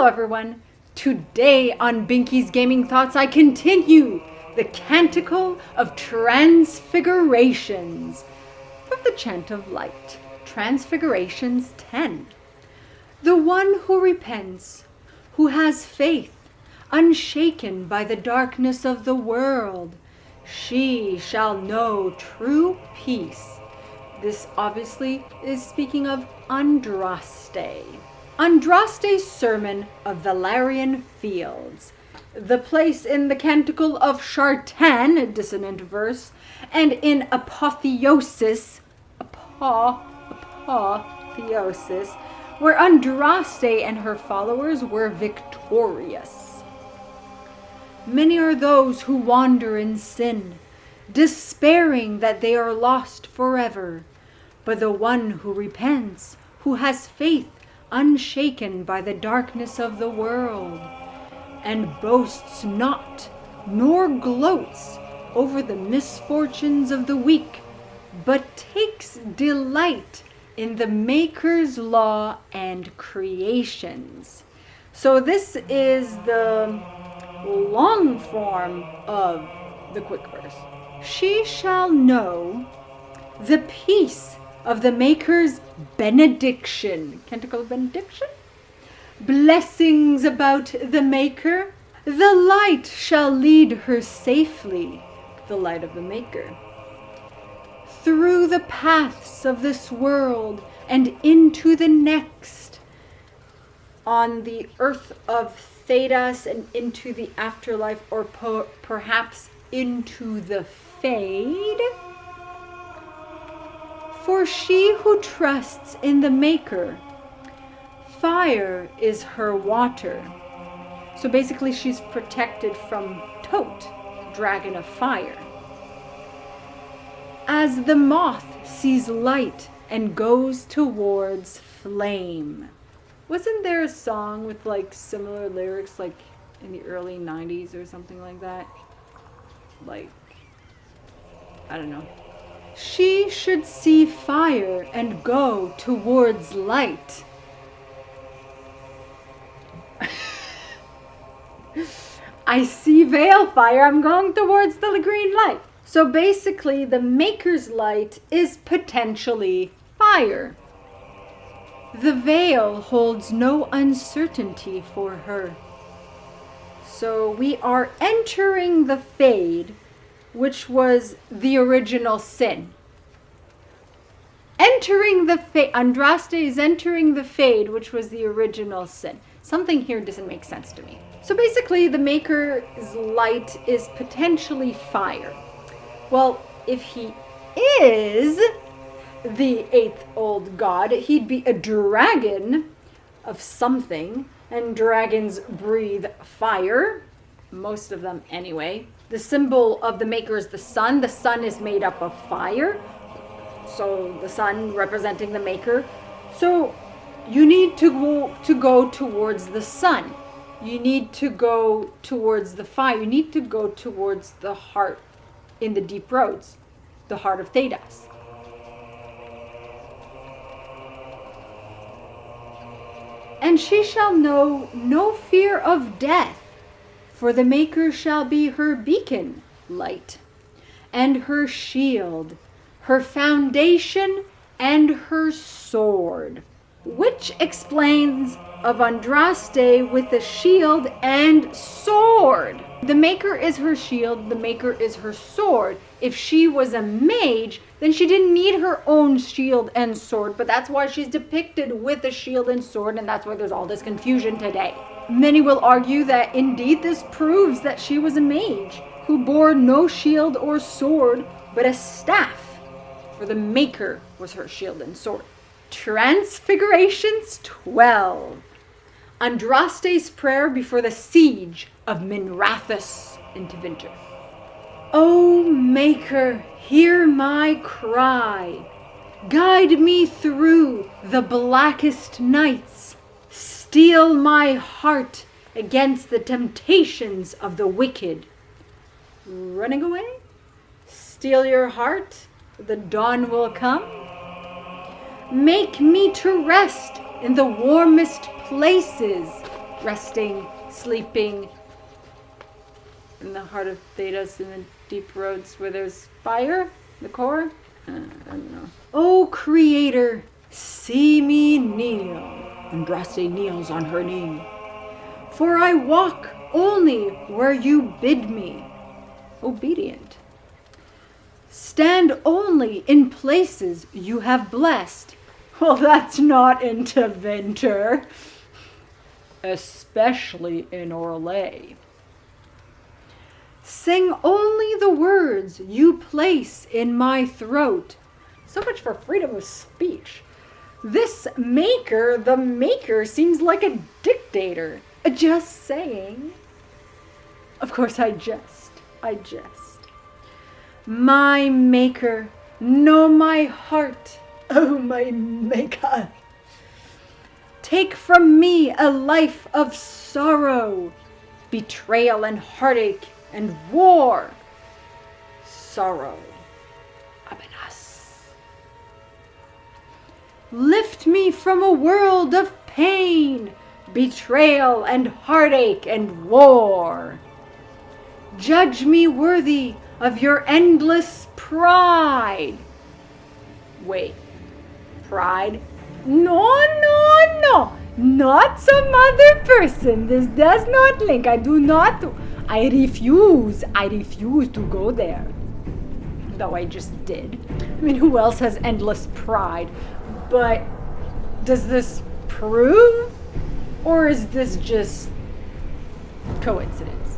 Hello everyone! Today on Binky's Gaming Thoughts I continue the Canticle of Transfigurations from the Chant of Light. Transfigurations 10. The one who repents, who has faith, unshaken by the darkness of the world, she shall know true peace. This obviously is speaking of Andraste. Andraste's sermon of Valerian Fields, the place in the Canticle of Chartan, a dissonant verse, and in Apotheosis, where Andraste and her followers were victorious. Many are those who wander in sin, despairing that they are lost forever. But the one who repents, who has faith, unshaken by the darkness of the world, and boasts not, nor gloats over the misfortunes of the weak, but takes delight in the Maker's law and creations. So this is the long form of the quick verse. She shall know the peace of the Maker's benediction. Canticle of benediction? Blessings about the Maker. The light shall lead her safely, the light of the Maker, through the paths of this world and into the next, on the earth of Thedas and into the afterlife, or perhaps into the Fade. For she who trusts in the Maker, fire is her water. So basically she's protected from Tote, dragon of fire. As the moth sees light and goes towards flame. Wasn't there a song with like similar lyrics like in the early 90s or something like that? Like, I don't know. She should see fire and go towards light. I see veil fire, I'm going towards the green light. So basically the Maker's light is potentially fire. The veil holds no uncertainty for her. So we are entering the Fade, which was the original sin. Entering the Fade, Andraste is entering the Fade, which was the original sin. Something here doesn't make sense to me. So basically the Maker's light is potentially fire. Well, if he is the eighth old god, he'd be a dragon of something, and dragons breathe fire, most of them anyway. The symbol of the Maker is the sun. The sun is made up of fire, so the sun representing the Maker. So you need to go towards the sun. You need to go towards the fire. You need to go towards the heart in the deep roads, the heart of Thedas. And she shall know no fear of death, for the Maker shall be her beacon light, and her shield, her foundation, and her sword. Which explains of Andraste with a shield and sword. The Maker is her shield, the Maker is her sword. If she was a mage, then she didn't need her own shield and sword, but that's why she's depicted with a shield and sword, and that's why there's all this confusion today. Many will argue that indeed this proves that she was a mage who bore no shield or sword, but a staff, for the Maker was her shield and sword. Transfigurations 12. Andraste's prayer before the siege of Minrathous into winter. O Maker, hear my cry. Guide me through the blackest nights. Steel my heart against the temptations of the wicked. Running away? Steel your heart, the dawn will come. Make me to rest in the warmest places. resting, sleeping in the heart of Thedas in the deep roads where there's fire, the core. I don't know. O Creator, see me kneel. Andraste kneels on her knee. For I walk only where you bid me. Obedient. Stand only in places you have blessed. Well, that's not interventor. Especially in Orlais. Sing only the words you place in my throat. So much for freedom of speech. This maker, the maker, seems like a dictator. Just saying. Of course, I jest. My maker, know my heart, oh my maker. Take from me a life of sorrow, betrayal and heartache and war. Sorrow. Lift me from a world of pain, betrayal and heartache and war. Judge me worthy of your endless pride. Wait, pride? No, not some other person. This does not link. I refuse to go there. Though I just did. I mean, who else has endless pride? But does this prove, or is this just coincidence?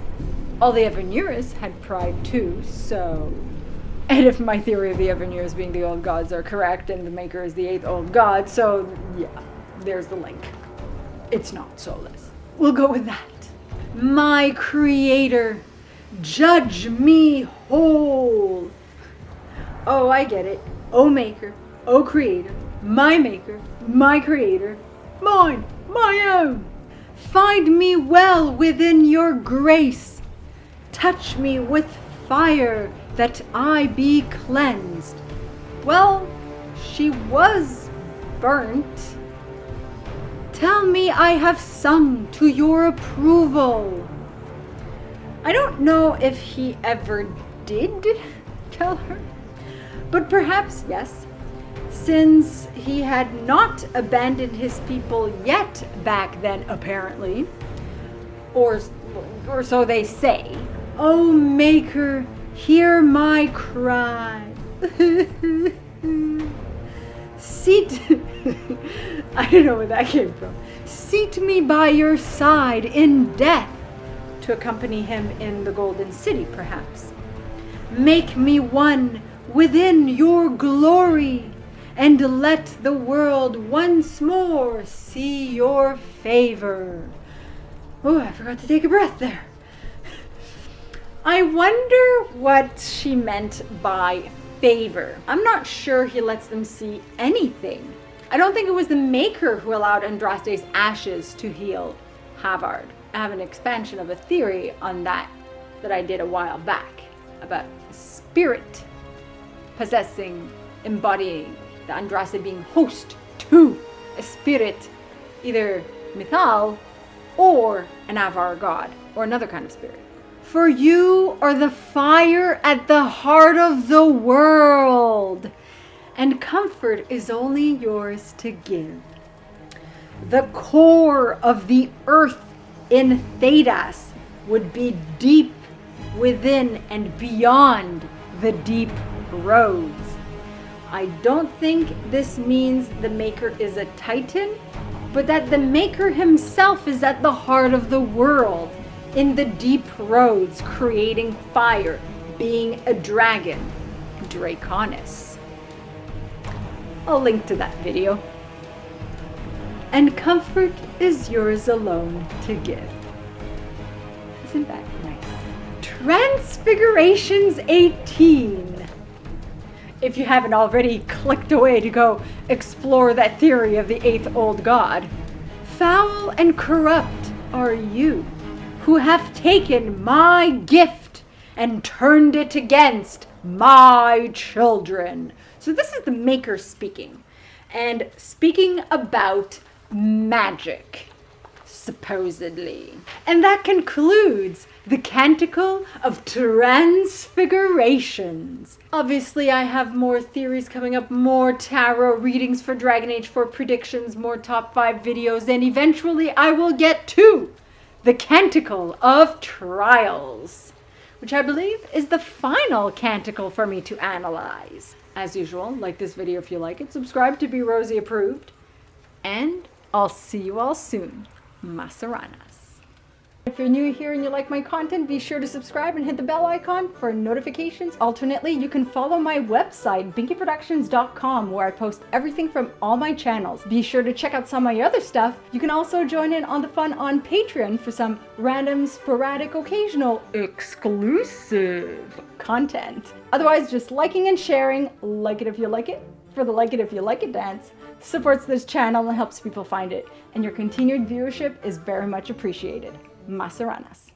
All the Avenurists had pride too, so... And if my theory of the Avenurists being the old gods are correct, and the Maker is the 8th old god, so yeah, there's the link. It's not soulless. We'll go with that. My Creator, judge me whole. Oh, I get it. Oh Maker, oh Creator, my Maker, my Creator, mine, my own. Find me well within your grace. Touch me with fire that I be cleansed. Well, she was burnt. Tell me I have sung to your approval. I don't know if he ever did tell her, but perhaps yes, since he had not abandoned his people yet back then, apparently, or so they say. Oh Maker, hear my cry. Seat, I don't know where that came from. Seat me by your side in death, to accompany him in the Golden City, perhaps. Make me one within your glory, and let the world once more see your favor. Oh, I forgot to take a breath there. I wonder what she meant by favor. I'm not sure he lets them see anything. I don't think it was the Maker who allowed Andraste's ashes to heal Havard. I have an expansion of a theory on that I did a while back about spirit possessing, embodying, the Andraste being host to a spirit, either Mythal or an Avar god, or another kind of spirit. For you are the fire at the heart of the world, and comfort is only yours to give. The core of the earth in Thedas would be deep within and beyond the deep roads. I don't think this means the Maker is a titan, but that the Maker himself is at the heart of the world, in the deep roads, creating fire, being a dragon, Draconis. I'll link to that video. And comfort is yours alone to give. Isn't that nice? Transfigurations 18. If you haven't already clicked away to go explore that theory of the 8th old god. Foul and corrupt are you, who have taken my gift and turned it against my children. So this is the Maker speaking, and speaking about magic. supposedly. And that concludes the Canticle of Transfigurations. Obviously, I have more theories coming up, more tarot readings for Dragon Age 4 predictions, more top 5 videos, and eventually I will get to the Canticle of Trials, which I believe is the final canticle for me to analyze. As usual, like this video if you like it, subscribe to be Rosie approved, and I'll see you all soon. Masaranas. If you're new here and you like my content, be sure to subscribe and hit the bell icon for notifications. Alternately, you can follow my website, binkyproductions.com, where I post everything from all my channels. Be sure to check out some of my other stuff. You can also join in on the fun on Patreon for some random, sporadic, occasional, exclusive content. Otherwise, just liking and sharing, like it if you like it, for the like it if you like it dance, supports this channel and helps people find it, and your continued viewership is very much appreciated. Masaranas.